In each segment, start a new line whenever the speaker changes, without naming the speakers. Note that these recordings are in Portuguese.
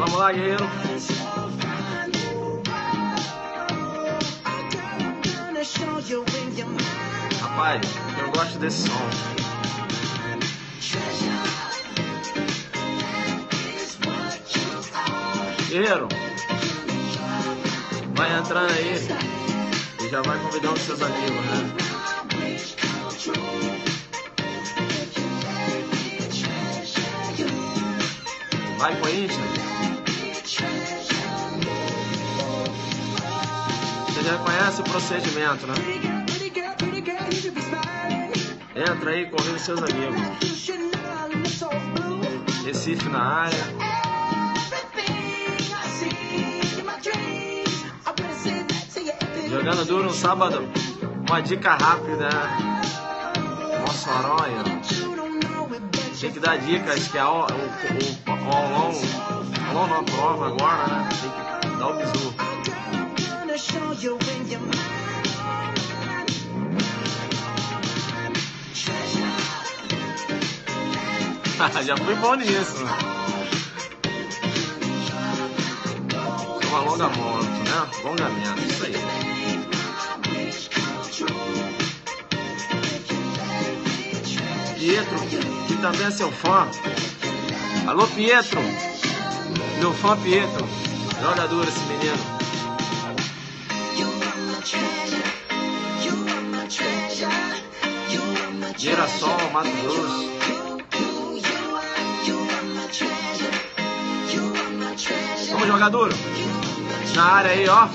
Vamos lá, guerreiro. Rapaz, eu gosto desse som. Guerreiro, vai entrando aí e já vai convidando seus amigos, né? Vai, Corinthians. Você já conhece o procedimento, né? Entra aí e convida seus amigos. Recife na área. Jogando duro no sábado. Uma dica rápida. Mossoró aí, ó. Tem que dar dicas que ao longo da prova agora, né? Tem que dar o bizu. Já fui bom nisso, né? Uma longa moto, né? Alongamento, isso aí. Pietro, que também é seu fã. Alô, Pietro. Meu fã Pietro. Joga duro esse menino. Girassol, Mato Grosso. Vamos jogar duro. Na área aí, ó.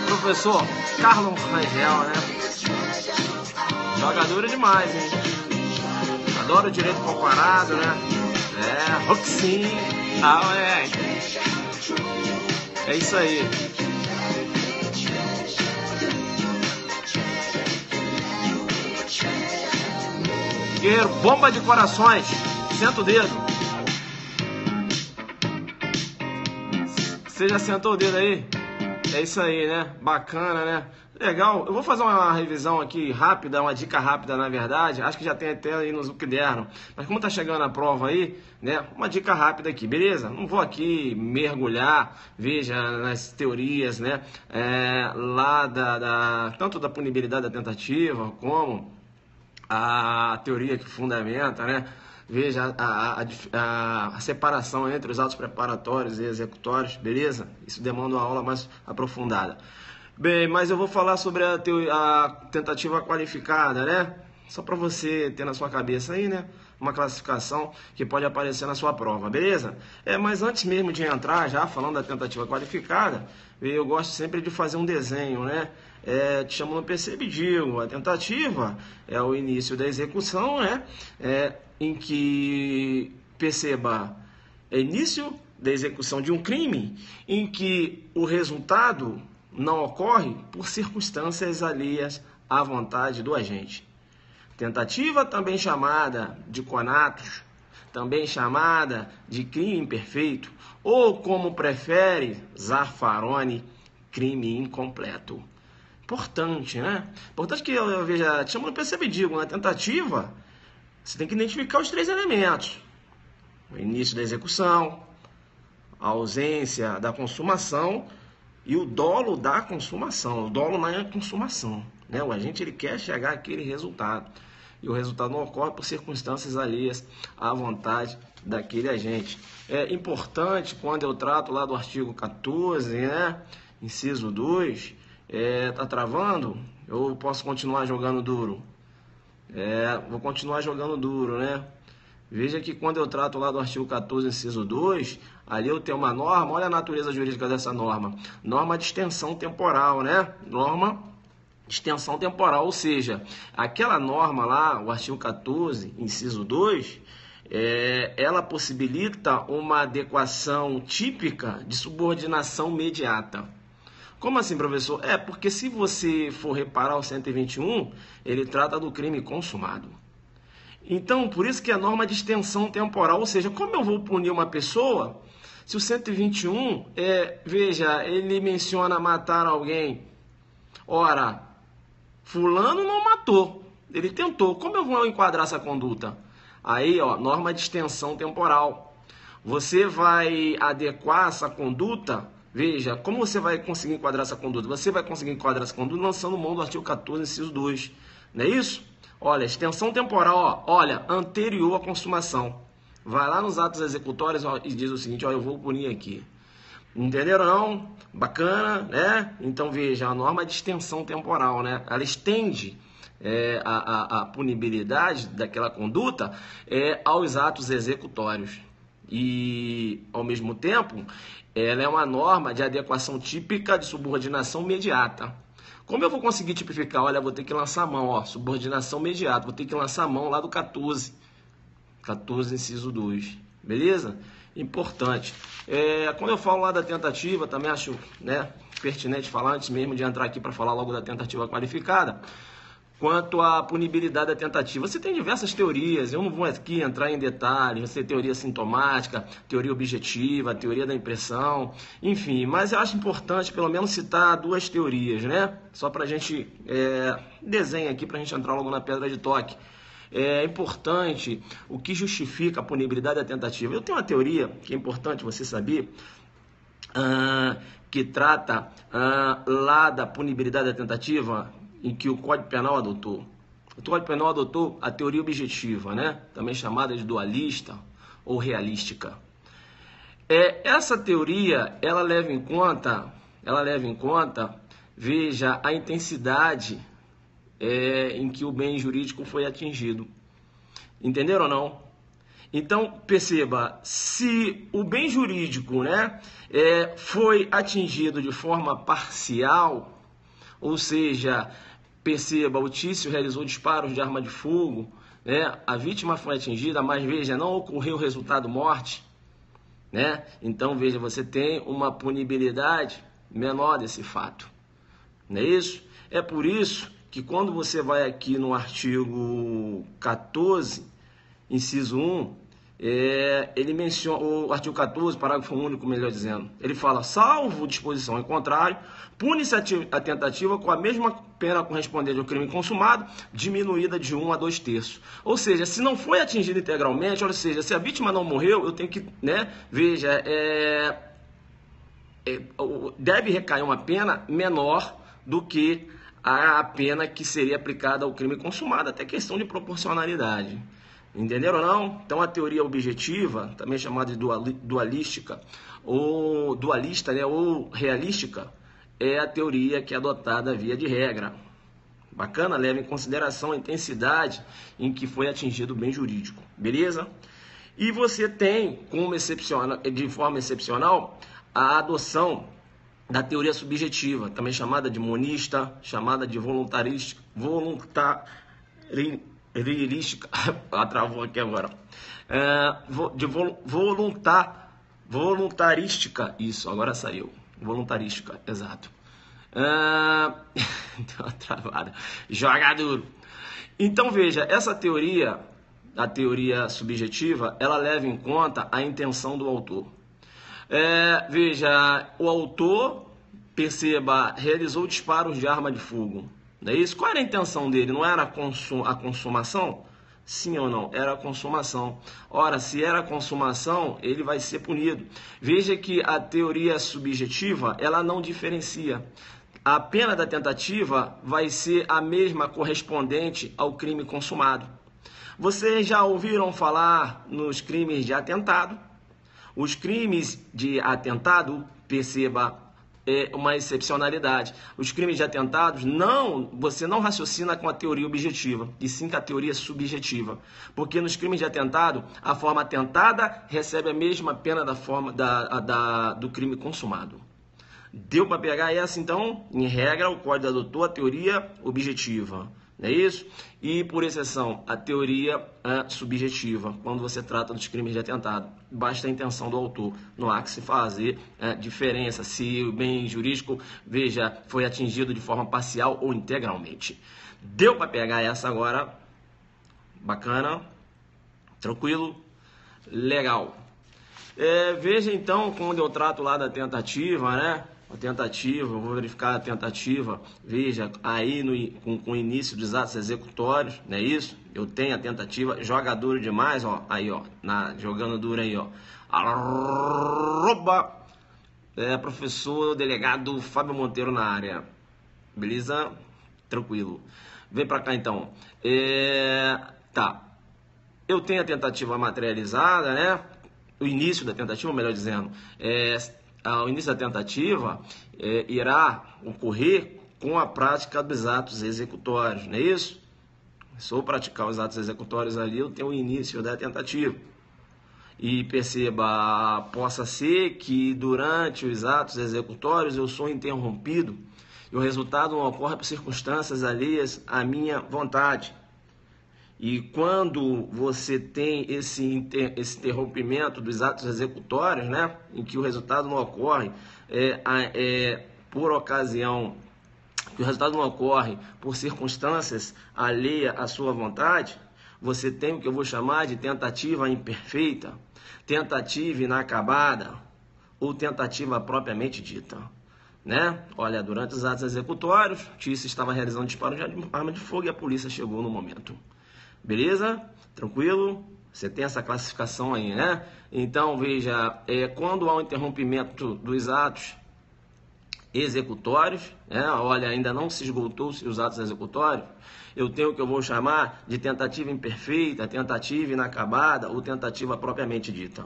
Professor Carlos Rangel, né? Joga duro demais, hein? Adoro o direito comparado, né? É, Roxinho. Ah, é isso aí. Guerreiro, bomba de corações. Senta o dedo. Você já sentou o dedo aí? É isso aí, né? Bacana, né? Legal. Eu vou fazer uma revisão aqui rápida, uma dica rápida, na verdade. Acho que já tem até aí nos que deram. Mas como tá chegando a prova aí, né? Uma dica rápida aqui, beleza? Não vou aqui mergulhar, veja, nas teorias, né? Lá tanto da punibilidade da tentativa, como a teoria que fundamenta, né? Veja a separação entre os atos preparatórios e executórios, beleza? Isso demanda uma aula mais aprofundada. Bem, mas eu vou falar sobre a tentativa qualificada, né? Só para você ter na sua cabeça aí, né? Uma classificação que pode aparecer na sua prova, beleza? Mas antes mesmo de entrar, já falando da tentativa qualificada, eu gosto sempre de fazer um desenho, né? Te chamo no percebe, digo, a tentativa é o início da execução, né? Em que, perceba, é início da execução de um crime em que o resultado não ocorre por circunstâncias alheias à vontade do agente. Tentativa, também chamada de conatus, também chamada de crime imperfeito, ou como prefere Zaffaroni, crime incompleto. Importante, né? Importante que eu veja, te chamo no percebe, digo, na tentativa, você tem que identificar os 3 elementos. O início da execução, a ausência da consumação e o dolo da consumação. O dolo na consumação, né? O agente ele quer chegar àquele resultado. E o resultado não ocorre por circunstâncias alheias à vontade daquele agente. É importante, quando eu trato lá do artigo 14, né? Inciso 2, tá travando? Eu posso continuar jogando duro? Vou continuar jogando duro, né? Veja que quando eu trato lá do artigo 14, inciso 2, ali eu tenho uma norma, olha a natureza jurídica dessa norma. Norma de extensão temporal, né? Norma de extensão temporal, ou seja, aquela norma lá, o artigo 14, inciso 2, ela possibilita uma adequação típica de subordinação imediata. Como assim, professor? Porque se você for reparar o 121, ele trata do crime consumado. Então, por isso que a norma de extensão temporal, ou seja, como eu vou punir uma pessoa, se o 121, veja, ele menciona matar alguém. Ora, fulano não matou, ele tentou. Como eu vou enquadrar essa conduta? Aí, ó, norma de extensão temporal. você vai adequar essa conduta. Veja, como você vai conseguir enquadrar essa conduta? Você vai conseguir enquadrar essa conduta lançando mão do artigo 14, inciso 2. Não é isso? Olha, extensão temporal, ó, olha, anterior à consumação. Vai lá nos atos executórios, ó, e diz o seguinte, ó, eu vou punir aqui. Entenderam não? Bacana, né? Então veja, a norma de extensão temporal, né? Ela estende a punibilidade daquela conduta aos atos executórios. E, ao mesmo tempo, ela é uma norma de adequação típica de subordinação imediata. Como eu vou conseguir tipificar? Olha, vou ter que lançar a mão, ó, subordinação imediata, vou ter que lançar a mão lá do 14, inciso 2, beleza? Importante. Quando eu falo lá da tentativa, também acho, né, pertinente falar, antes mesmo de entrar aqui para falar logo da tentativa qualificada, quanto à punibilidade da tentativa. Você tem diversas teorias, eu não vou aqui entrar em detalhes, você tem teoria sintomática, teoria objetiva, teoria da impressão, enfim, mas eu acho importante pelo menos citar duas teorias, né? Só para a gente desenhar aqui, para a gente entrar logo na pedra de toque. É importante o que justifica a punibilidade da tentativa. Eu tenho uma teoria que é importante você saber, que trata lá da punibilidade da tentativa, em que o Código Penal adotou. O Código Penal adotou a teoria objetiva, né? Também chamada de dualista ou realística. Essa teoria, ela leva em conta, veja, a intensidade em que o bem jurídico foi atingido. Entenderam ou não? Então, perceba, se o bem jurídico, né, foi atingido de forma parcial, ou seja, perceba, o Tício realizou disparos de arma de fogo, né, a vítima foi atingida, mas veja, não ocorreu resultado morte, né? Então, veja, você tem uma punibilidade menor desse fato, não é isso? É por isso que quando você vai aqui no artigo 14, inciso 1, ele menciona, o artigo 14, parágrafo único, melhor dizendo, ele fala, salvo disposição em contrário, pune-se a tentativa com a mesma pena correspondente ao crime consumado, diminuída de 1 a 2/3. Ou seja, se não foi atingido integralmente, ou seja, se a vítima não morreu, eu tenho que, né, veja, deve recair uma pena menor do que a pena que seria aplicada ao crime consumado, até questão de proporcionalidade. Entenderam ou não? Então a teoria objetiva, também chamada de dualística, ou dualista, né, ou realística, é a teoria que é adotada via de regra. Bacana? Leva em consideração a intensidade em que foi atingido o bem jurídico. Beleza? E você tem, de forma excepcional, a adoção da teoria subjetiva, também chamada de monista, chamada de voluntarística, travou aqui agora, de voluntarística, isso, agora saiu, voluntarística, exato, deu uma travada, joga duro. Então veja, essa teoria, a teoria subjetiva, ela leva em conta a intenção do autor. Veja, o autor, perceba, realizou disparos de arma de fogo, não é isso? Qual era a intenção dele? Não era a consumação? Sim ou não? Era a consumação. Ora, se era a consumação, ele vai ser punido. Veja que a teoria subjetiva, ela não diferencia. A pena da tentativa vai ser a mesma correspondente ao crime consumado. Vocês já ouviram falar nos crimes de atentado? Os crimes de atentado, perceba, uma excepcionalidade. Os crimes de atentados, você não raciocina com a teoria objetiva, e sim com a teoria subjetiva. Porque nos crimes de atentado, a forma atentada recebe a mesma pena da forma do crime consumado. Deu para pegar essa, então? Em regra, o Código adotou a teoria objetiva. Não é isso? E, por exceção, a teoria subjetiva, quando você trata dos crimes de atentado. Basta a intenção do autor. Não há que se fazer diferença se o bem jurídico, veja, foi atingido de forma parcial ou integralmente. Deu para pegar essa agora? Bacana? Tranquilo? Legal. Veja, então, quando eu trato lá da tentativa, né? A tentativa, eu vou verificar a tentativa, veja, aí com o início dos atos executórios, não é isso? Eu tenho a tentativa, joga duro demais, ó, aí, ó, jogando duro aí, ó. Professor delegado Fábio Monteiro na área. Beleza? Tranquilo. Vem pra cá então. Tá. Eu tenho a tentativa materializada, né? O início da tentativa, melhor dizendo. O início da tentativa irá ocorrer com a prática dos atos executórios, não é isso? Se eu praticar os atos executórios ali, eu tenho o início da tentativa. E perceba, possa ser que durante os atos executórios eu sou interrompido e o resultado não ocorre por circunstâncias alheias à minha vontade. E quando você tem esse interrompimento dos atos executórios, né, em que o resultado não ocorre por ocasião, que o resultado não ocorre por circunstâncias alheias à sua vontade, você tem o que eu vou chamar de tentativa imperfeita, tentativa inacabada ou tentativa propriamente dita, né? Olha, durante os atos executórios, Tício estava realizando disparo de arma de fogo e a polícia chegou no momento. Beleza? Tranquilo? Você tem essa classificação aí, né? Então, veja, quando há um interrompimento dos atos executórios, olha, ainda não se esgotou os atos executórios, eu tenho o que eu vou chamar de tentativa imperfeita, tentativa inacabada ou tentativa propriamente dita.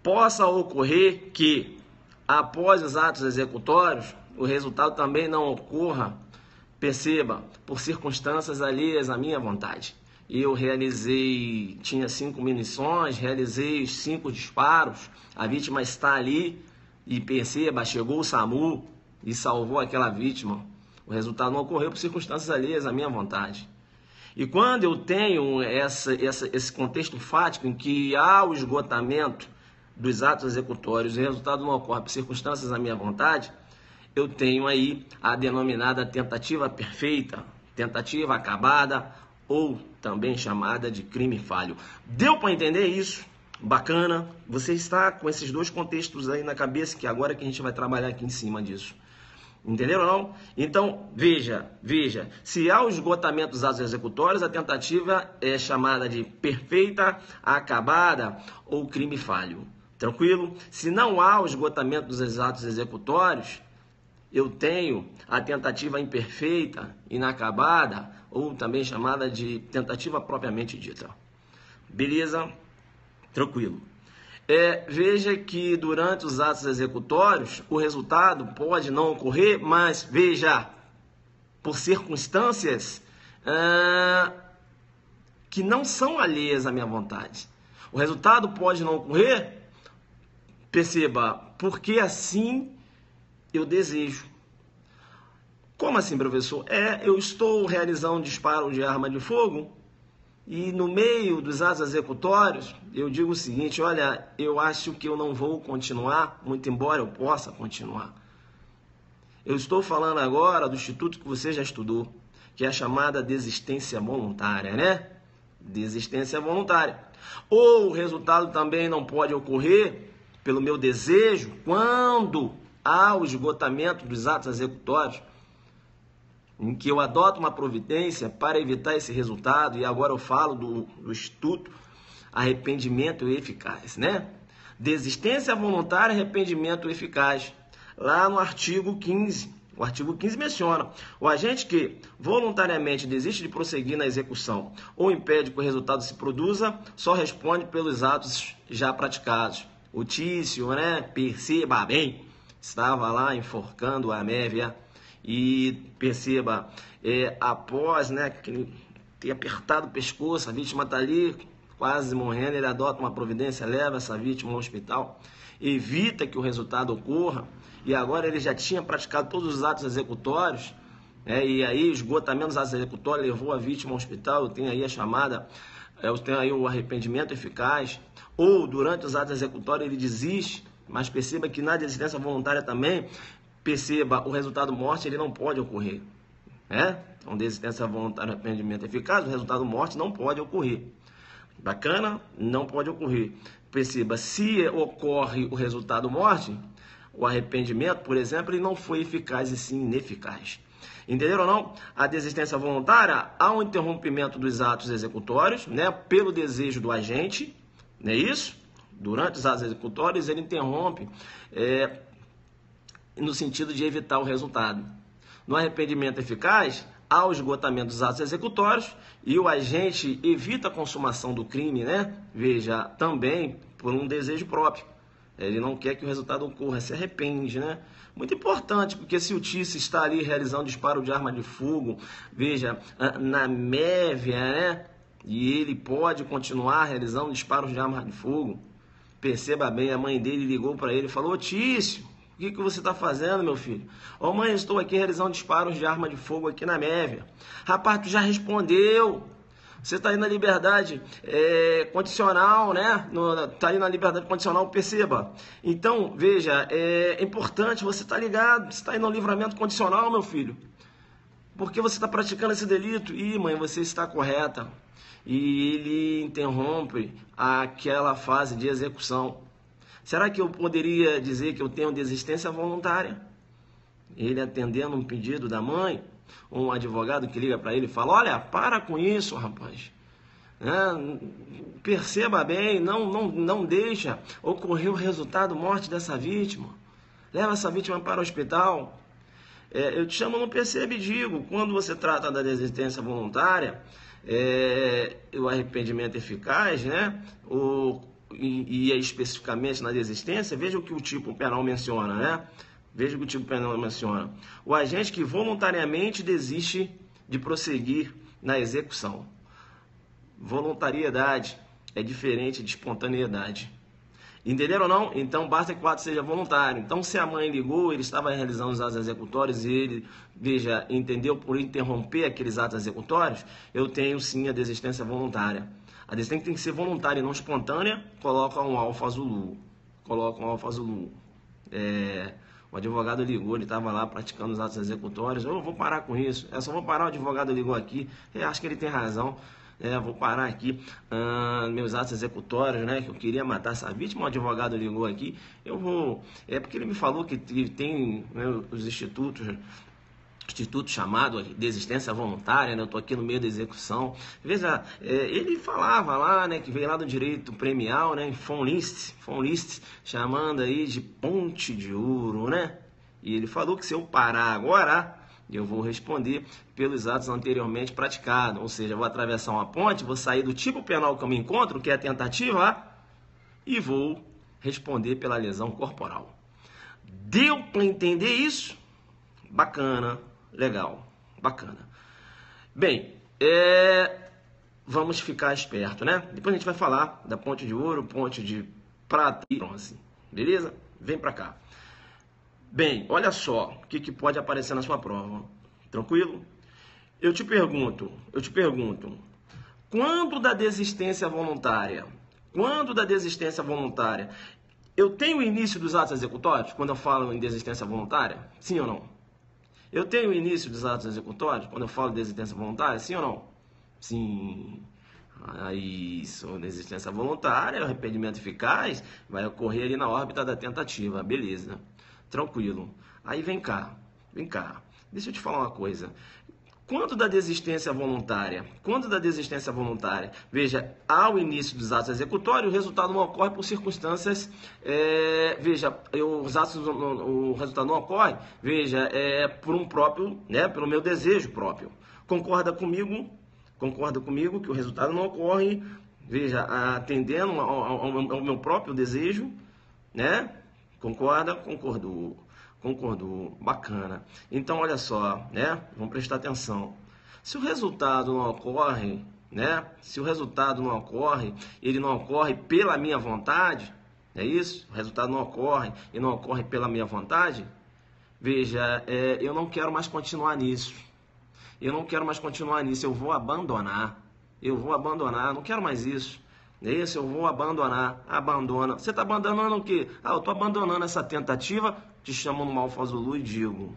Possa ocorrer que, após os atos executórios, o resultado também não ocorra, perceba, por circunstâncias alheias à minha vontade. Eu tinha 5 munições, realizei os 5 disparos, a vítima está ali e perceba, chegou o SAMU e salvou aquela vítima. O resultado não ocorreu por circunstâncias alheias à minha vontade. E quando eu tenho esse contexto fático em que há o esgotamento dos atos executórios e o resultado não ocorre por circunstâncias à minha vontade, eu tenho aí a denominada tentativa perfeita, tentativa acabada ou também chamada de crime falho. Deu para entender isso? Bacana? Você está com esses dois contextos aí na cabeça, que agora que a gente vai trabalhar aqui em cima disso. Entenderam ou não? Então, veja, se há o esgotamento dos atos executórios, a tentativa é chamada de perfeita, acabada ou crime falho. Tranquilo? Se não há o esgotamento dos atos executórios, eu tenho a tentativa imperfeita, inacabada ou também chamada de tentativa propriamente dita. Beleza? Tranquilo. Veja que durante os atos executórios, o resultado pode não ocorrer, mas veja, por circunstâncias que não são alheias à minha vontade. O resultado pode não ocorrer, perceba, porque assim eu desejo. Como assim, professor? Eu estou realizando um disparo de arma de fogo e no meio dos atos executórios, eu digo o seguinte, olha, eu acho que eu não vou continuar, muito embora eu possa continuar. Eu estou falando agora do instituto que você já estudou, que é a chamada desistência voluntária, né? Desistência voluntária. Ou o resultado também não pode ocorrer pelo meu desejo quando há o esgotamento dos atos executórios, em que eu adoto uma providência para evitar esse resultado, e agora eu falo do Instituto Arrependimento Eficaz, né? Desistência voluntária e arrependimento eficaz. Lá no artigo 15, o artigo 15 menciona, o agente que voluntariamente desiste de prosseguir na execução ou impede que o resultado se produza, só responde pelos atos já praticados. O Tício, né, perceba bem, estava lá enforcando a Mévia, e perceba, após, né, ter apertado o pescoço, a vítima está ali quase morrendo, ele adota uma providência, leva essa vítima ao hospital, evita que o resultado ocorra, e agora ele já tinha praticado todos os atos executórios, e aí o esgotamento dos atos executórios levou a vítima ao hospital. Eu tenho aí a chamada, eu tenho aí o arrependimento eficaz, ou durante os atos executórios ele desiste, mas perceba que na desistência voluntária também, perceba, o resultado morte ele não pode ocorrer. Então, desistência voluntária, arrependimento eficaz, o resultado morte não pode ocorrer. Bacana? Não pode ocorrer. Perceba, se ocorre o resultado morte, o arrependimento, por exemplo, ele não foi eficaz e sim ineficaz. Entenderam ou não? A desistência voluntária, há um interrompimento dos atos executórios, né, pelo desejo do agente, não é isso? Durante os atos executórios, ele interrompe no sentido de evitar o resultado. No arrependimento eficaz, há o esgotamento dos atos executórios e o agente evita a consumação do crime, né? Veja, também por um desejo próprio. Ele não quer que o resultado ocorra, se arrepende, né? Muito importante, porque se o Tício está ali realizando disparo de arma de fogo, veja, na mévia, né? E ele pode continuar realizando disparos de arma de fogo. Perceba bem, a mãe dele ligou para ele e falou: "Ô Tício, o que você está fazendo, meu filho?" "Ô mãe, estou aqui realizando disparos de arma de fogo aqui na mévia." "Rapaz, tu já respondeu. Você está aí na liberdade condicional, né? Está aí na liberdade condicional, perceba. Então, veja, é importante você estar ligado. Você está aí no livramento condicional, meu filho. Porque você está praticando esse delito." "Ih, mãe, você está correta." E ele interrompe aquela fase de execução. Será que eu poderia dizer que eu tenho desistência voluntária? Ele atendendo um pedido da mãe, um advogado que liga para ele e fala: "Olha, para com isso, rapaz. Perceba bem, não deixa ocorrer o resultado morte dessa vítima. Leva essa vítima para o hospital." Eu te chamo no percebe e digo, quando você trata da desistência voluntária, o arrependimento eficaz, né? E especificamente na desistência, veja o que o tipo penal menciona, né? Veja o que o tipo penal menciona. O agente que voluntariamente desiste de prosseguir na execução. Voluntariedade é diferente de espontaneidade. Entenderam ou não? Então, basta que o ato seja voluntário. Então, se a mãe ligou, ele estava realizando os atos executórios e ele, veja, entendeu por interromper aqueles atos executórios, eu tenho sim a desistência voluntária. A desistência tem que ser voluntária e não espontânea. Coloca um alfa Zulu. O advogado ligou, ele estava lá praticando os atos executórios. Eu vou parar com isso. Eu só vou parar, o advogado ligou aqui. Eu acho que ele tem razão. Vou parar aqui meus atos executórios, né? Que eu queria matar essa vítima. O advogado ligou aqui. Eu vou. Porque ele me falou que tem, né, os instituto chamado desistência voluntária, né? Eu estou aqui no meio da execução. Veja, ele falava lá, né, que veio lá do direito premial, né, von List, chamando aí de ponte de ouro, né? E ele falou que se eu parar agora, eu vou responder pelos atos anteriormente praticados. Ou seja, eu vou atravessar uma ponte, vou sair do tipo penal que eu me encontro, que é a tentativa, e vou responder pela lesão corporal. Deu para entender isso? Bacana. Legal, bacana. Bem, vamos ficar esperto, né? Depois a gente vai falar da ponte de ouro, ponte de prata e bronze, beleza? Vem pra cá. Bem, olha só o que pode aparecer na sua prova. Tranquilo? Eu te pergunto, quando da desistência voluntária, eu tenho o início dos atos executórios, quando eu falo em desistência voluntária? Sim ou não? Eu tenho o início dos atos executórios quando eu falo de desistência voluntária? Sim ou não? Sim. Isso, desistência voluntária, o arrependimento eficaz vai ocorrer ali na órbita da tentativa, beleza. Tranquilo. Aí vem cá. Deixa eu te falar uma coisa. Quando da desistência voluntária, veja, ao início dos atos executórios, o resultado não ocorre por circunstâncias, o resultado não ocorre, por um próprio, né, pelo meu desejo próprio. Concorda comigo que o resultado não ocorre, veja, atendendo ao meu próprio desejo, né? Concordou, bacana. Então, olha só, né? Vamos prestar atenção. Se o resultado não ocorre, né? Ele não ocorre pela minha vontade, é isso? O resultado não ocorre e não ocorre pela minha vontade. Veja, eu não quero mais continuar nisso. Eu vou abandonar. Não quero mais isso. É isso, eu vou abandonar. Abandona. Você está abandonando o quê? Eu estou abandonando essa tentativa. Te chamo no alfa Zulu e digo: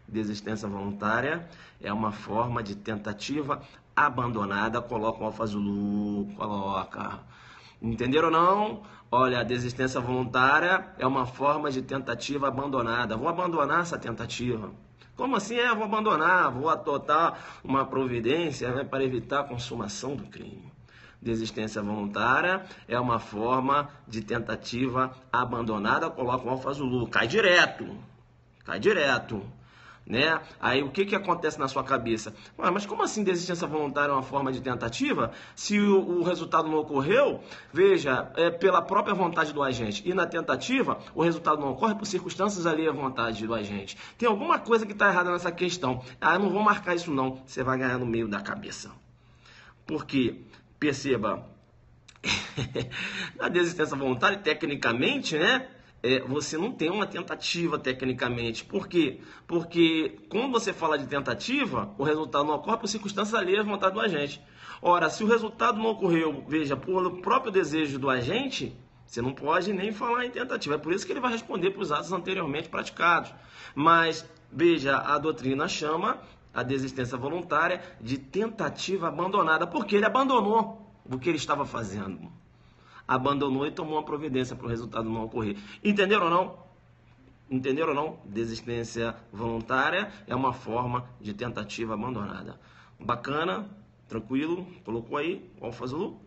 desistência voluntária é uma forma de tentativa abandonada. Coloca o alfa Zulu, coloca. Entenderam ou não? Olha, a desistência voluntária é uma forma de tentativa abandonada. Vou abandonar essa tentativa. Como assim? Vou abandonar, vou adotar uma providência, né, para evitar a consumação do crime. Desistência voluntária é uma forma de tentativa abandonada. Coloca um Alfa Zulu, cai direto, né? Aí o que acontece na sua cabeça? Ué, mas como assim desistência voluntária é uma forma de tentativa? Se o resultado não ocorreu, veja, é pela própria vontade do agente. E na tentativa, o resultado não ocorre por circunstâncias alheias à vontade do agente. Tem alguma coisa que está errada nessa questão. Ah, eu não vou marcar isso não. Você vai ganhar no meio da cabeça. Por quê? Perceba, na desistência voluntária, tecnicamente, né? Você não tem uma tentativa tecnicamente. Por quê? Porque quando você fala de tentativa, o resultado não ocorre por circunstâncias alheias à vontade do agente. Ora, se o resultado não ocorreu, veja, pelo próprio desejo do agente, você não pode nem falar em tentativa. É por isso que ele vai responder para os atos anteriormente praticados. Mas, veja, a doutrina chama a desistência voluntária de tentativa abandonada, porque ele abandonou o que ele estava fazendo. Abandonou e tomou uma providência para o resultado não ocorrer. Entenderam ou não? Entenderam ou não? Desistência voluntária é uma forma de tentativa abandonada. Bacana? Tranquilo? Colocou aí o Alfa Zulu?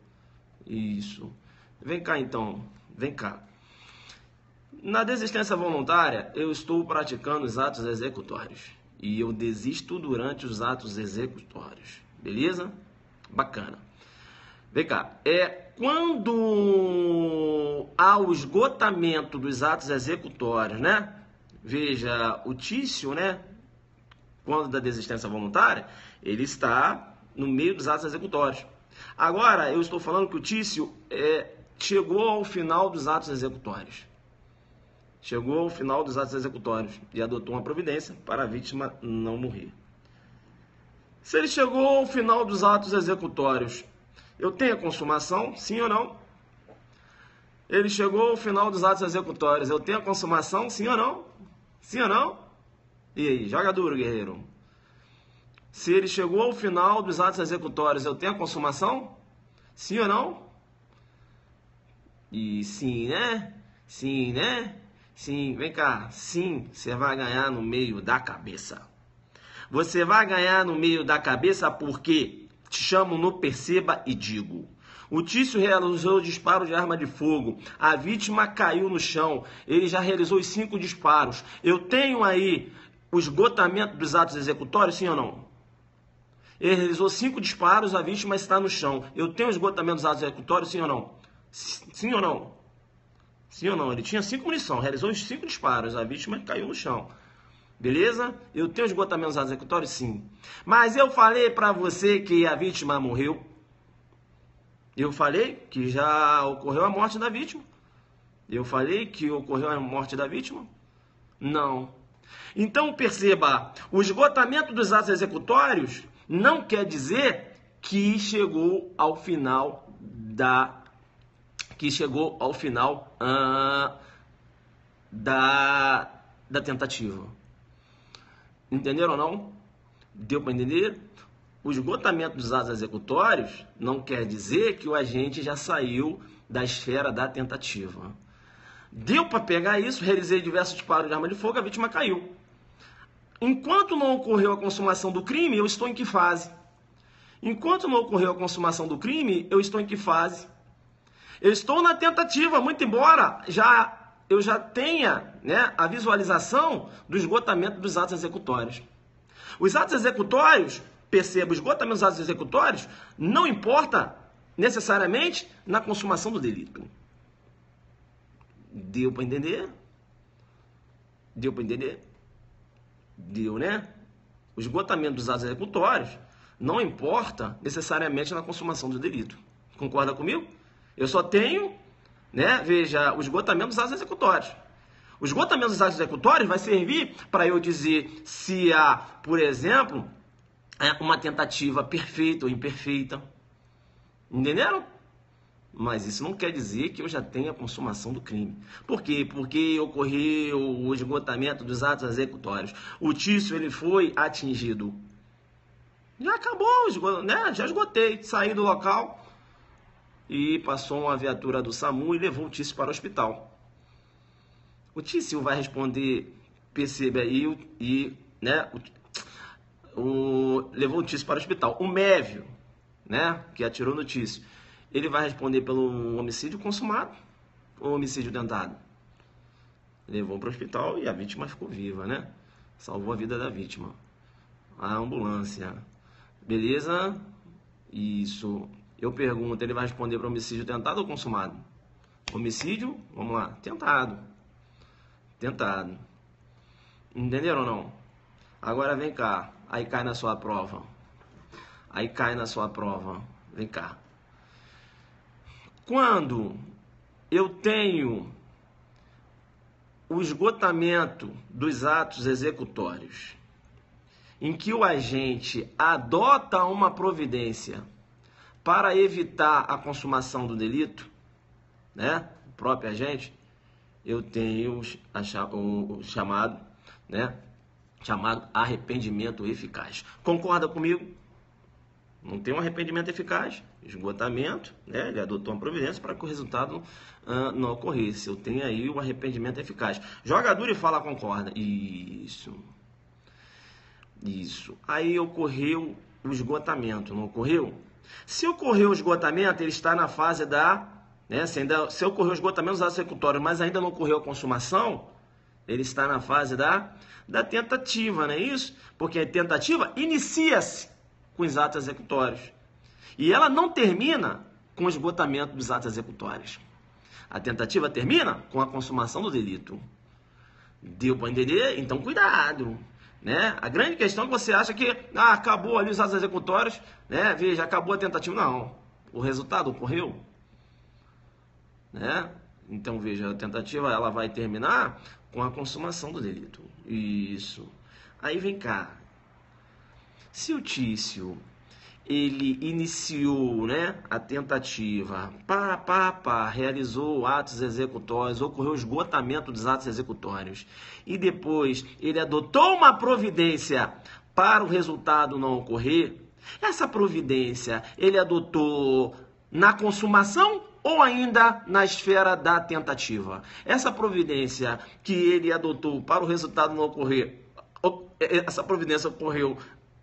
Isso. Vem cá então. Vem cá. Na desistência voluntária, eu estou praticando os atos executórios. E eu desisto durante os atos executórios. Beleza? Bacana. Vem cá. Quando há o esgotamento dos atos executórios, né? Veja, o Tício, né? Quando da desistência voluntária, ele está no meio dos atos executórios. Agora, eu estou falando que o Tício chegou ao final dos atos executórios. Chegou ao final dos atos executórios e adotou uma providência para a vítima não morrer. Se ele chegou ao final dos atos executórios, eu tenho a consumação, sim ou não? Ele chegou ao final dos atos executórios, eu tenho a consumação, sim ou não? Sim ou não? E aí, joga duro, guerreiro. Se ele chegou ao final dos atos executórios, eu tenho a consumação? Sim ou não? E sim, né? Sim, né? Sim, vem cá. Sim, você vai ganhar no meio da cabeça. Você vai ganhar no meio da cabeça porque te chamo no perceba e digo. O Tício realizou o disparo de arma de fogo. A vítima caiu no chão. Ele já realizou os 5 disparos. Eu tenho aí o esgotamento dos atos executórios, sim ou não? Ele realizou 5 disparos, a vítima está no chão. Eu tenho o esgotamento dos atos executórios, sim ou não? Sim ou não? Sim ou não? Ele tinha 5 munição, realizou os 5 disparos, a vítima caiu no chão. Beleza? Eu tenho esgotamento dos atos executórios? Sim. Mas eu falei para você que a vítima morreu. Eu falei que já ocorreu a morte da vítima. Eu falei que ocorreu a morte da vítima? Não. Então perceba, o esgotamento dos atos executórios não quer dizer que chegou ao final da tentativa. Entenderam ou não? Deu para entender? O esgotamento dos atos executórios não quer dizer que o agente já saiu da esfera da tentativa. Deu para pegar isso, realizei diversos disparos de arma de fogo, a vítima caiu. Enquanto não ocorreu a consumação do crime, eu estou em que fase? Enquanto não ocorreu a consumação do crime, eu estou em que fase? Eu estou na tentativa, muito embora eu já tenha, né, a visualização do esgotamento dos atos executórios. Os atos executórios, perceba, o esgotamento dos atos executórios não importa necessariamente na consumação do delito. Deu para entender? Deu para entender? Deu, né? O esgotamento dos atos executórios não importa necessariamente na consumação do delito. Concorda comigo? Eu só tenho, né, veja, o esgotamento dos atos executórios. O esgotamento dos atos executórios vai servir para eu dizer se há, por exemplo, uma tentativa perfeita ou imperfeita. Entenderam? Mas isso não quer dizer que eu já tenha a consumação do crime. Por quê? Porque ocorreu o esgotamento dos atos executórios. O Tício, ele foi atingido. Já acabou, né? Já esgotei. Saí do local e passou uma viatura do SAMU e levou o Tício para o hospital. O Tício vai responder, perceba aí, né? Levou o Tício para o hospital. O Mévio, né? Que atirou no Tício. ele vai responder pelo homicídio consumado ou homicídio tentado? Levou para o hospital e a vítima ficou viva, né? Salvou a vida da vítima. A ambulância. Beleza? Isso. Eu pergunto, ele vai responder para homicídio tentado ou consumado? Homicídio, vamos lá, tentado. Tentado. Entenderam ou não? Agora vem cá, aí cai na sua prova. Aí cai na sua prova. Vem cá. Quando eu tenho o esgotamento dos atos executórios, em que o agente adota uma providência para evitar a consumação do delito, né? O próprio agente, eu tenho o chamado, né? Chamado arrependimento eficaz. Concorda comigo? Não tem um arrependimento eficaz, esgotamento, né? Ele adotou uma providência para que o resultado não ocorresse. Eu tenho aí o arrependimento eficaz. Joga duro e fala concorda. Isso. Isso. Aí ocorreu o esgotamento, não ocorreu? Se ocorreu o esgotamento, ele está na fase da... Né? Se ocorreu o esgotamento dos atos executórios, mas ainda não ocorreu a consumação, ele está na fase da tentativa, não é isso? Porque a tentativa inicia-se com os atos executórios. E ela não termina com o esgotamento dos atos executórios. A tentativa termina com a consumação do delito. Deu para entender? Então, cuidado. Né? A grande questão é que você acha que acabou ali os atos executórios, né? Veja, acabou a tentativa. Não. O resultado ocorreu. Né? Então, veja, a tentativa ela vai terminar com a consumação do delito. Isso. Aí vem cá. Se o Tício, ele iniciou, né, a tentativa, realizou atos executórios, ocorreu o esgotamento dos atos executórios, e depois ele adotou uma providência para o resultado não ocorrer, essa providência ele adotou na consumação ou ainda na esfera da tentativa? Essa providência que ele adotou para o resultado não ocorrer, essa providência ocorreu,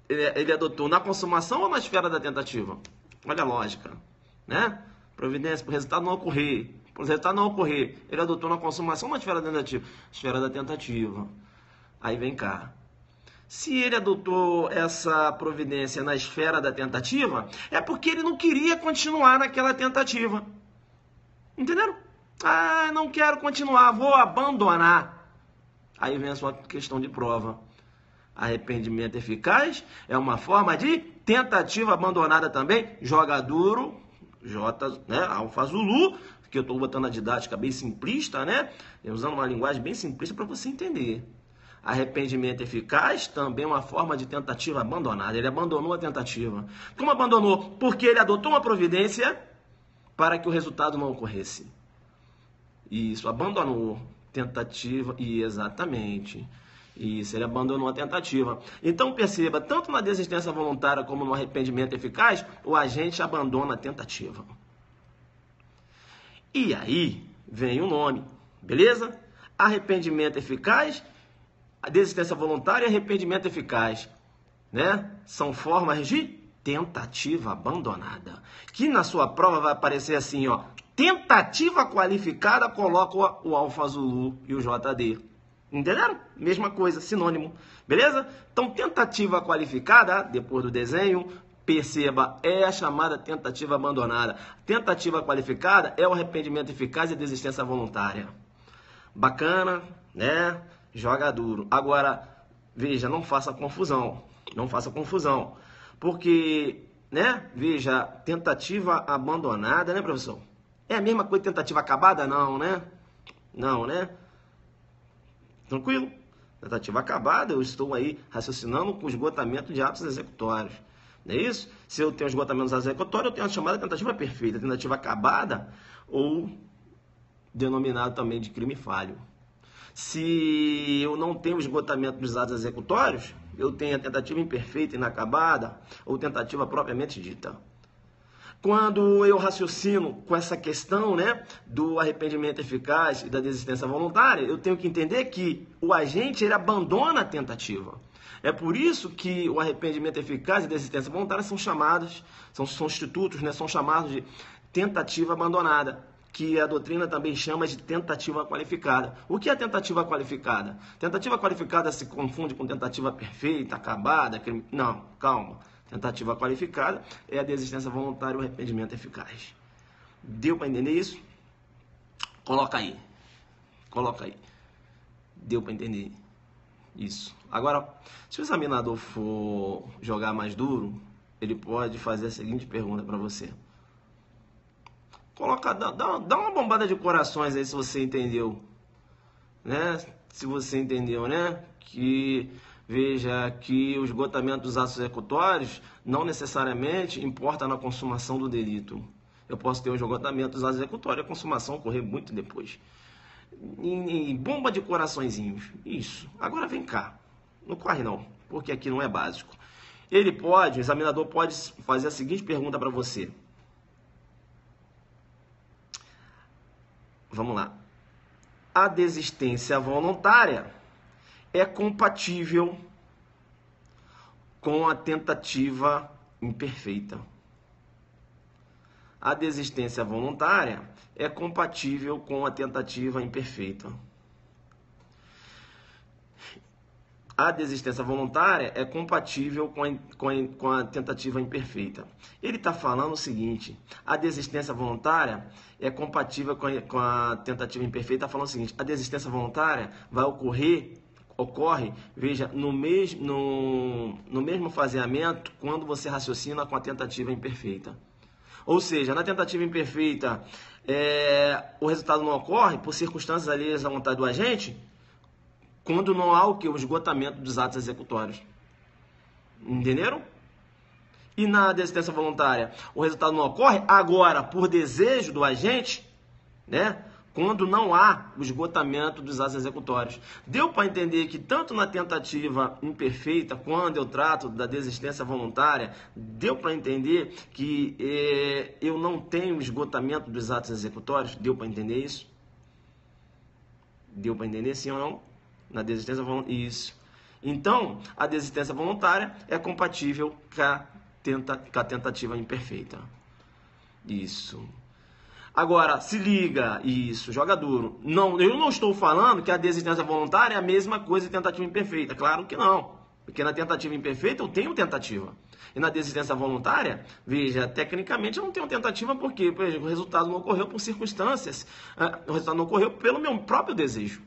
ele adotou na consumação ou na esfera da tentativa? Olha a lógica, né? Providência para o resultado não ocorrer. Para o resultado não ocorrer, ele adotou na consumação ou na esfera da tentativa? Esfera da tentativa. Aí vem cá. Se ele adotou essa providência na esfera da tentativa, é porque ele não queria continuar naquela tentativa. Entenderam? Não quero continuar, vou abandonar. Aí vem a sua questão de prova. Arrependimento eficaz é uma forma de tentativa abandonada também. Joga duro, né? Alfa Zulu, que eu estou botando a didática bem simplista, né? Usando uma linguagem bem simplista para você entender. Arrependimento eficaz também é uma forma de tentativa abandonada. Ele abandonou a tentativa. Como abandonou? Porque ele adotou uma providência para que o resultado não ocorresse. Isso, abandonou tentativa, e exatamente. Isso, ele abandonou a tentativa. Então perceba, tanto na desistência voluntária como no arrependimento eficaz, o agente abandona a tentativa. E aí vem o nome, beleza? Arrependimento eficaz, a desistência voluntária e arrependimento eficaz, né? São formas de tentativa abandonada. Que na sua prova vai aparecer assim, ó. Tentativa qualificada, coloca o Alfa Zulu e o JD. Entenderam? Mesma coisa, sinônimo. Beleza? Então, tentativa qualificada, depois do desenho, perceba, é a chamada tentativa abandonada. Tentativa qualificada é o arrependimento eficaz e a desistência voluntária. Bacana, né? Joga duro. Agora, veja, não faça confusão. Não faça confusão. Porque, né? Veja, tentativa abandonada, né, professor? É a mesma coisa que tentativa acabada? Não, né? Não, né? Tranquilo? Tentativa acabada, eu estou aí raciocinando com esgotamento de atos executórios. Não é isso? Se eu tenho esgotamento dos atos executórios, eu tenho a chamada tentativa perfeita, tentativa acabada, ou denominado também de crime falho. Se eu não tenho esgotamento dos atos executórios, eu tenho a tentativa imperfeita, inacabada, ou tentativa propriamente dita. Quando eu raciocino com essa questão, né, do arrependimento eficaz e da desistência voluntária, eu tenho que entender que o agente ele abandona a tentativa. É por isso que o arrependimento eficaz e a desistência voluntária são chamados, são institutos, né, são chamados de tentativa abandonada, que a doutrina também chama de tentativa qualificada. O que é tentativa qualificada? Tentativa qualificada se confunde com tentativa perfeita, acabada, não, calma. Tentativa qualificada é a desistência voluntária e o arrependimento eficaz. Deu para entender isso? Coloca aí. Coloca aí. Deu para entender isso. Agora, se o examinador for jogar mais duro, ele pode fazer a seguinte pergunta para você. Dá uma bombada de corações aí se você entendeu, né? Se você entendeu, né? Que veja que o esgotamento dos atos executórios não necessariamente importa na consumação do delito. Eu posso ter um esgotamento dos atos executórios e a consumação ocorrer muito depois. Em bomba de coraçõezinhos. Isso. Agora vem cá. Não corre não, porque aqui não é básico. O examinador pode fazer a seguinte pergunta para você. Vamos lá. A desistência voluntária é compatível com a tentativa imperfeita. A desistência voluntária é compatível com a tentativa imperfeita. A desistência voluntária é compatível com a tentativa imperfeita. Ele está falando o seguinte, a desistência voluntária é compatível com a tentativa imperfeita, está falando o seguinte, a desistência voluntária ocorre, veja, no mesmo faseamento quando você raciocina com a tentativa imperfeita. Ou seja, na tentativa imperfeita, o resultado não ocorre por circunstâncias alheias à vontade do agente, quando não há o esgotamento dos atos executórios. Entenderam? E na desistência voluntária, o resultado não ocorre agora por desejo do agente, né? Quando não há o esgotamento dos atos executórios. Deu para entender que tanto na tentativa imperfeita, quando eu trato da desistência voluntária, deu para entender que eu não tenho esgotamento dos atos executórios? Deu para entender isso? Deu para entender sim ou não? Na desistência voluntária, isso. Então, a desistência voluntária é compatível com a tentativa imperfeita. Isso. Agora, se liga, isso, joga duro. Não, eu não estou falando que a desistência voluntária é a mesma coisa que tentativa imperfeita. Claro que não. Porque na tentativa imperfeita eu tenho tentativa. E na desistência voluntária, veja, tecnicamente eu não tenho tentativa porque o resultado não ocorreu por circunstâncias. O resultado não ocorreu pelo meu próprio desejo.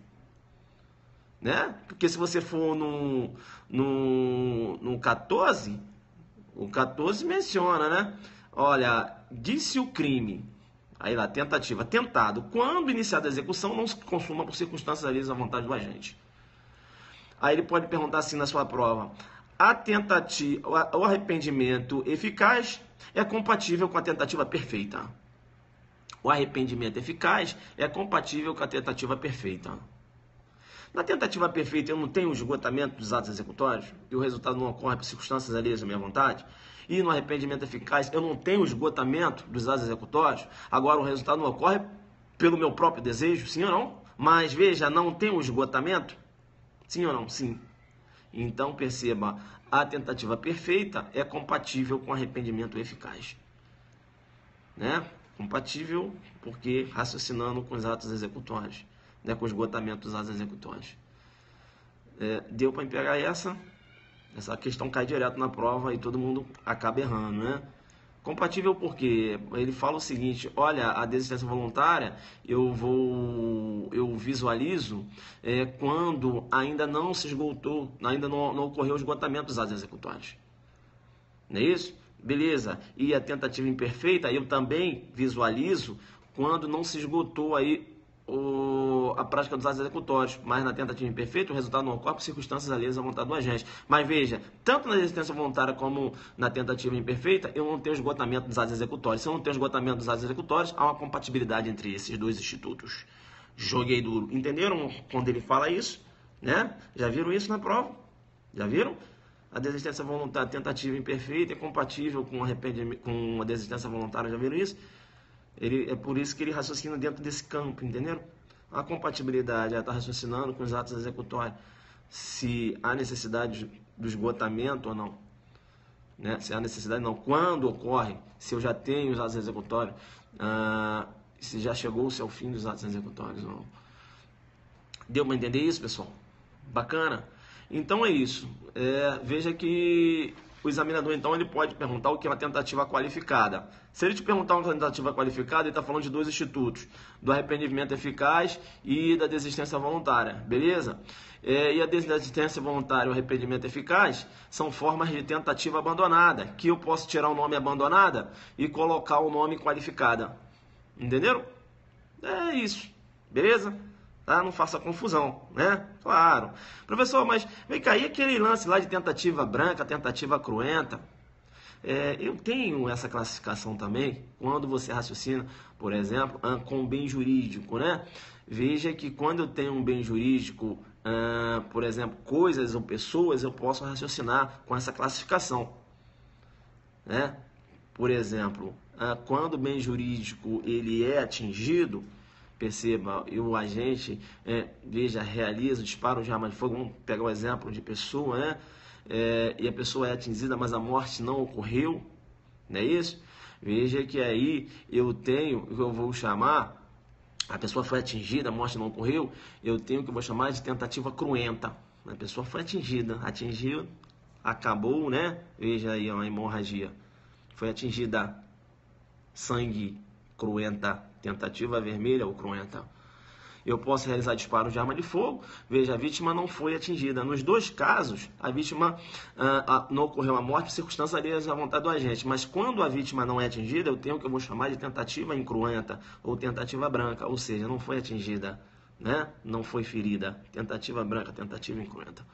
Né? Porque se você for no 14, o 14 menciona, né? Olha, disse o crime, aí lá, tentativa, tentado, quando iniciada a execução, não se consuma por circunstâncias alheias à vontade do agente. Aí ele pode perguntar assim na sua prova, a tentativa, o arrependimento eficaz é compatível com a tentativa perfeita. O arrependimento eficaz é compatível com a tentativa perfeita. Na tentativa perfeita, eu não tenho o esgotamento dos atos executórios e o resultado não ocorre por circunstâncias alheias à minha vontade. E no arrependimento eficaz, eu não tenho o esgotamento dos atos executórios. Agora, o resultado não ocorre pelo meu próprio desejo, sim ou não? Mas, veja, não tem o esgotamento? Sim ou não? Sim. Então, perceba, a tentativa perfeita é compatível com o arrependimento eficaz. Né? Compatível porque raciocinando com os atos executórios. Né, com o esgotamento dos atos executórios. Deu para pegar essa questão cai direto na prova e todo mundo acaba errando, né? Compatível porque ele fala o seguinte, olha, a desistência voluntária eu visualizo quando ainda não se esgotou, ainda não ocorreu o esgotamento dos atos executórios. Não é isso? Beleza. E a tentativa imperfeita eu também visualizo quando não se esgotou aí a prática dos atos executórios, mas na tentativa imperfeita o resultado não ocorre por circunstâncias alheias à vontade do agente. Mas veja, tanto na desistência voluntária como na tentativa imperfeita, eu não tenho esgotamento dos atos executórios. Se eu não tenho esgotamento dos atos executórios, há uma compatibilidade entre esses dois institutos. Joguei duro. Entenderam quando ele fala isso? Né? Já viram isso na prova? Já viram? A desistência voluntária, a tentativa imperfeita é compatível com a desistência voluntária. Já viram isso? É por isso que ele raciocina dentro desse campo, entenderam? A compatibilidade, ela está raciocinando com os atos executórios, se há necessidade do esgotamento ou não. né? Se há necessidade, não. Quando ocorre, se eu já tenho os atos executórios, se já chegou-se ao fim dos atos executórios ou não. Deu para entender isso, pessoal? Bacana? Então é isso. Veja que o examinador, então, ele pode perguntar o que é uma tentativa qualificada. Se ele te perguntar uma tentativa qualificada, ele está falando de dois institutos, do arrependimento eficaz e da desistência voluntária, beleza? E a desistência voluntária e o arrependimento eficaz são formas de tentativa abandonada, que eu posso tirar o nome abandonada e colocar o nome qualificada. Entenderam? É isso, beleza? Tá? Não faça confusão, né? Claro. Professor, mas vem cá, e aquele lance lá de tentativa branca, tentativa cruenta? Eu tenho essa classificação também, quando você raciocina, por exemplo, com bem jurídico, né? Veja que quando eu tenho um bem jurídico, por exemplo, coisas ou pessoas, eu posso raciocinar com essa classificação, né? Por exemplo, quando o bem jurídico ele é atingido, perceba, e o agente, veja, realiza o disparo de arma de fogo, vamos pegar o exemplo de pessoa, né? E a pessoa é atingida, mas a morte não ocorreu, não é isso? Veja que aí eu vou chamar, a pessoa foi atingida, a morte não ocorreu, eu tenho o que eu vou chamar de tentativa cruenta. A pessoa foi atingida, atingiu, acabou, né? Veja aí uma hemorragia, foi atingida, sangue, cruenta, tentativa vermelha ou cruenta. Eu posso realizar disparos de arma de fogo. Veja, a vítima não foi atingida. Nos dois casos, a vítima não ocorreu a morte por circunstâncias alheias à vontade do agente. Mas quando a vítima não é atingida, eu tenho o que eu vou chamar de tentativa incruenta ou tentativa branca. Ou seja, não foi atingida, né? Não foi ferida. Tentativa branca, tentativa incruenta.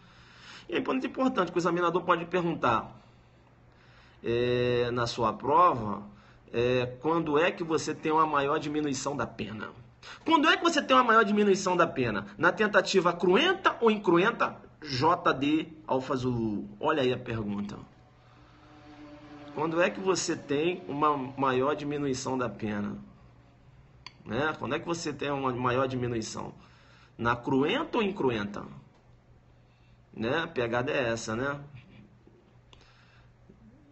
E é muito importante que o examinador pode perguntar na sua prova quando é que você tem uma maior diminuição da pena. Quando é que você tem uma maior diminuição da pena? Na tentativa cruenta ou incruenta? JD Alfa Zulu. Olha aí a pergunta. Quando é que você tem uma maior diminuição da pena? Né? Quando é que você tem uma maior diminuição? Na cruenta ou incruenta? Né? A pegada é essa, né?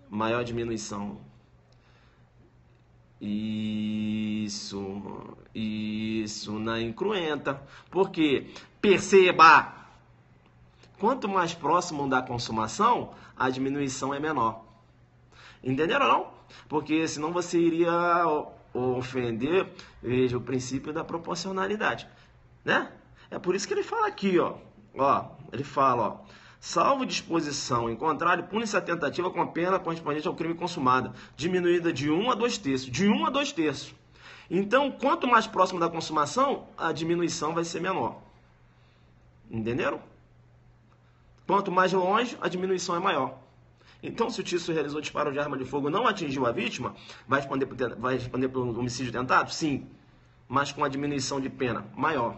Maior diminuição. Isso, na incruenta. Porque, perceba, quanto mais próximo da consumação, a diminuição é menor. Entenderam ou não? Porque senão você iria ofender, veja, o princípio da proporcionalidade, né? É por isso que ele fala aqui, ele fala, salvo disposição em contrário, pune-se a tentativa com a pena correspondente ao crime consumado, diminuída de 1 a 2 terços. De 1 a 2 terços. Então, quanto mais próximo da consumação, a diminuição vai ser menor. Entenderam? Quanto mais longe, a diminuição é maior. Então, se o Tício realizou disparo de arma de fogo e não atingiu a vítima, vai responder pelo homicídio tentado? Sim, mas com a diminuição de pena maior.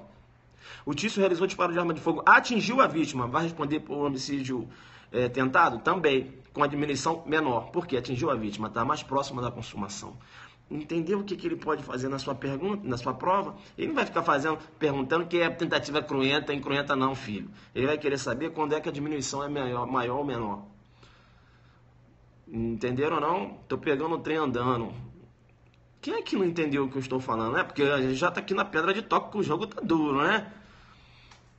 O Tício realizou disparo de arma de fogo, atingiu a vítima, vai responder por homicídio tentado? Também, com a diminuição menor, porque atingiu a vítima, está mais próxima da consumação. Entendeu o que ele pode fazer na sua pergunta, na sua prova? Ele não vai ficar perguntando que é tentativa cruenta, incruenta não, filho. Ele vai querer saber quando é que a diminuição é maior ou menor. Entenderam ou não? Estou pegando o trem andando. Quem é que não entendeu o que eu estou falando, né? Porque a gente já está aqui na pedra de toque, que o jogo tá duro, né?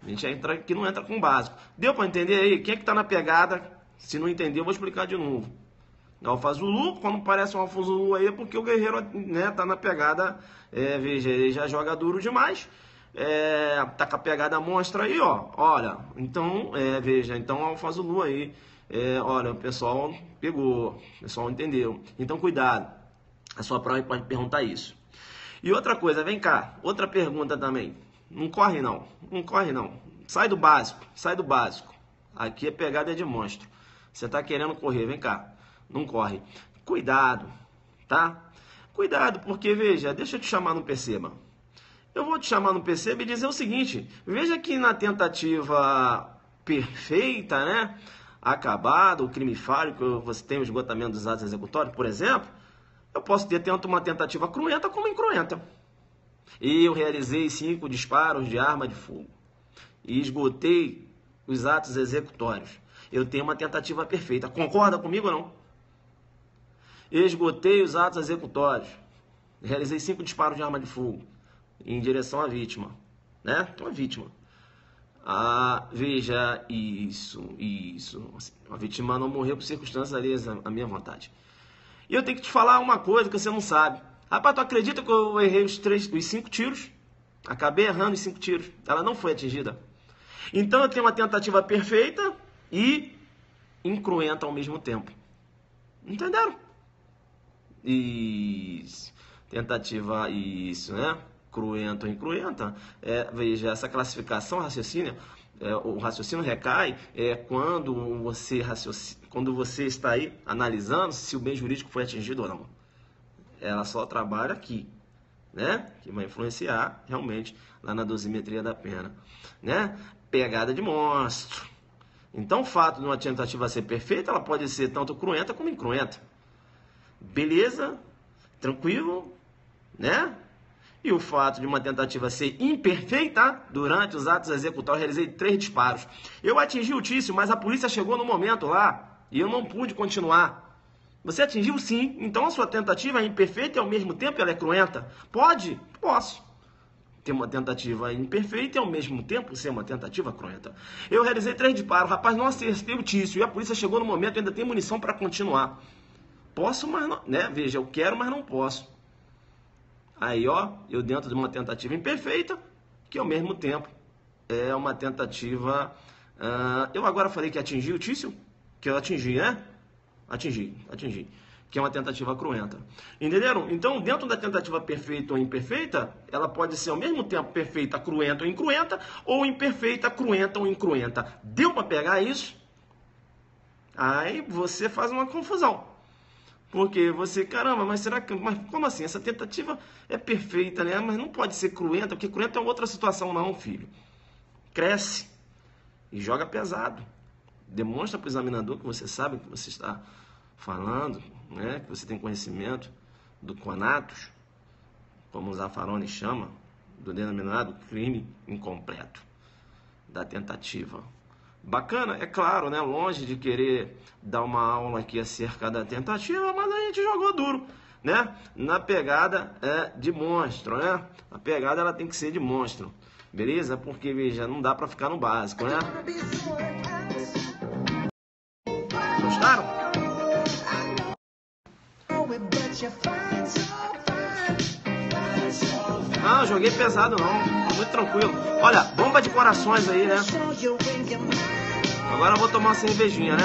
A gente aqui não entra com o básico. Deu para entender aí? Quem é que está na pegada? Se não entendeu, eu vou explicar de novo. Alfa Zulu, quando parece um Alfa Zulu aí, é porque o guerreiro, né, tá na pegada, veja, ele já joga duro demais, tá com a pegada monstra aí, olha, então, veja, então Alfa Zulu aí, olha, o pessoal pegou, o pessoal entendeu, então cuidado, a sua prova pode perguntar isso. E outra coisa, vem cá, outra pergunta também, não corre não, sai do básico, aqui a pegada é de monstro, você tá querendo correr, vem cá. Não corre. Cuidado, tá? Cuidado, porque, veja, deixa eu te chamar no perceba. Eu vou te chamar no perceba e dizer o seguinte, veja que na tentativa perfeita, né? Acabado, o crime falho, que você tem o esgotamento dos atos executórios, por exemplo, eu posso ter tanto uma tentativa cruenta como incruenta. E eu realizei 5 disparos de arma de fogo. E esgotei os atos executórios. Eu tenho uma tentativa perfeita. Concorda comigo ou não? Esgotei os atos executórios. Realizei 5 disparos de arma de fogo em direção à vítima, né? Uma vítima. Veja isso. A vítima não morreu por circunstâncias alheias à minha vontade. E eu tenho que te falar uma coisa que você não sabe. Rapaz, tu acredita que eu errei os 5 tiros? Acabei errando os 5 tiros. Ela não foi atingida. Então eu tenho uma tentativa perfeita e incruenta ao mesmo tempo. Entenderam? Isso. Tentativa, isso, né? Cruenta ou incruenta. Veja, essa classificação, raciocínio, o raciocínio recai quando você está aí analisando se o bem jurídico foi atingido ou não. Ela só trabalha aqui, né? Que vai influenciar realmente lá na dosimetria da pena, né? Pegada de monstro. Então, o fato de uma tentativa ser perfeita, ela pode ser tanto cruenta como incruenta. Beleza? Tranquilo? Né? E o fato de uma tentativa ser imperfeita, durante os atos executórios, eu realizei 3 disparos. Eu atingi o Tício, mas a polícia chegou no momento lá e eu não pude continuar. Você atingiu sim, então a sua tentativa é imperfeita e ao mesmo tempo ela é cruenta? Pode? Posso ter uma tentativa imperfeita e ao mesmo tempo ser uma tentativa cruenta. Eu realizei 3 disparos, rapaz, não acertei o Tício e a polícia chegou no momento e ainda tem munição para continuar. Posso, mas não, né? Veja, eu quero, mas não posso. Aí, ó, eu dentro de uma tentativa imperfeita, que ao mesmo tempo é uma tentativa... eu agora falei que atingi o Tício, que eu atingi, né? Atingi. Que é uma tentativa cruenta. Entenderam? Então, dentro da tentativa perfeita ou imperfeita, ela pode ser ao mesmo tempo perfeita, cruenta ou incruenta, ou imperfeita, cruenta ou incruenta. Deu para pegar isso? Aí você faz uma confusão. Porque você, caramba, mas será que... Mas como assim? Essa tentativa é perfeita, né? Mas não pode ser cruenta, porque cruenta é outra situação não, filho. Cresce e joga pesado. Demonstra para o examinador que você sabe o que você está falando, né? Que você tem conhecimento do conatus, como o Zaffaroni chama, do denominado crime incompleto, da tentativa. Bacana, é claro, né? Longe de querer dar uma aula aqui acerca da tentativa, mas a gente jogou duro, né? Na pegada de monstro, né? A pegada ela tem que ser de monstro, beleza? Porque, veja, não dá pra ficar no básico, né? Gostaram? Não, joguei pesado não, muito tranquilo. Olha, bomba de corações aí, né? Agora eu vou tomar uma cervejinha, né?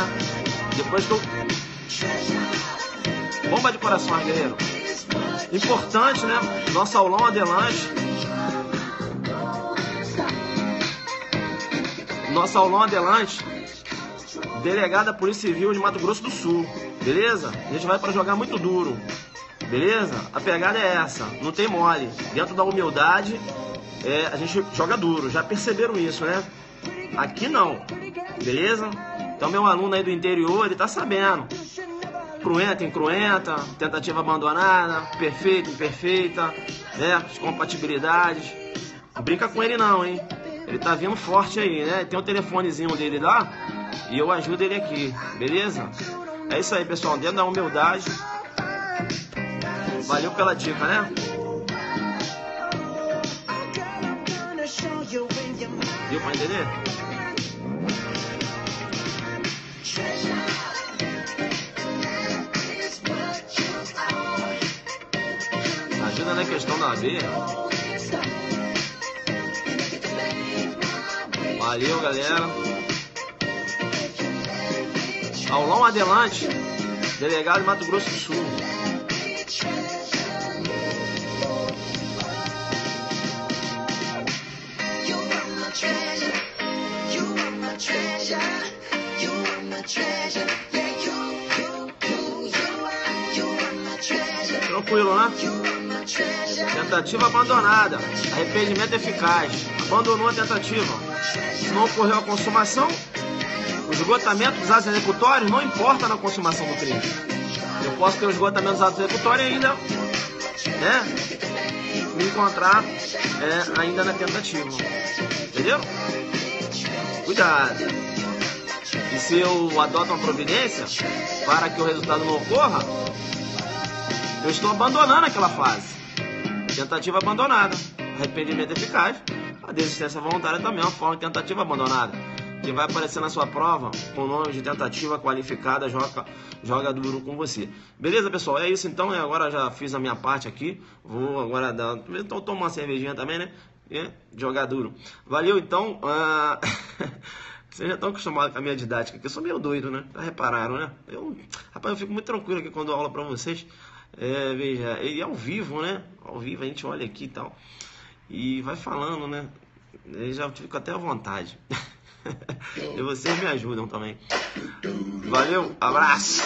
Depois que eu... Bomba de corações, guerreiro. Importante, né? Nosso aulão adelante. Nosso aulão adelante. Delegado da Polícia Civil de Mato Grosso do Sul. Beleza? A gente vai pra jogar muito duro. Beleza? A pegada é essa. Não tem mole. Dentro da humildade, a gente joga duro. Já perceberam isso, né? Aqui não. Beleza? Então meu aluno aí do interior, ele tá sabendo. Cruenta, incruenta, tentativa abandonada, perfeita, imperfeita, né? As compatibilidades. Não brinca com ele não, hein? Ele tá vindo forte aí, né? Tem um telefonezinho dele lá e eu ajudo ele aqui, beleza? É isso aí, pessoal. Dentro da humildade. Valeu pela dica, né? Deu pra entender? Ajuda na questão da AB. Valeu, galera. Aulão adelante. Delegado de Mato Grosso do Sul. Tranquilo, né? Tentativa abandonada. Arrependimento eficaz. Abandonou a tentativa. Se não ocorreu a consumação, o esgotamento dos atos executórios não importa na consumação do crime. Eu posso ter o esgotamento dos atos executórios ainda, né? Me encontrar ainda na tentativa. Entendeu? Cuidado. E se eu adoto uma providência para que o resultado não ocorra, Eu estou abandonando aquela fase. Tentativa abandonada. Arrependimento eficaz. A desistência voluntária também é uma forma de tentativa abandonada. Que vai aparecer na sua prova com o nome de tentativa qualificada, joga duro com você. Beleza, pessoal? É isso então. Agora já fiz a minha parte aqui. Vou agora então tomar uma cervejinha também, né? Jogar duro. Valeu, então. Vocês já estão acostumados com a minha didática, que eu sou meio doido, né? Já repararam, né? Rapaz, eu fico muito tranquilo aqui quando eu dou aula pra vocês. Veja, e ao vivo, né? Ao vivo a gente olha aqui e tal. E vai falando, né? Eu já fico até à vontade. E vocês me ajudam também. Valeu, abraço!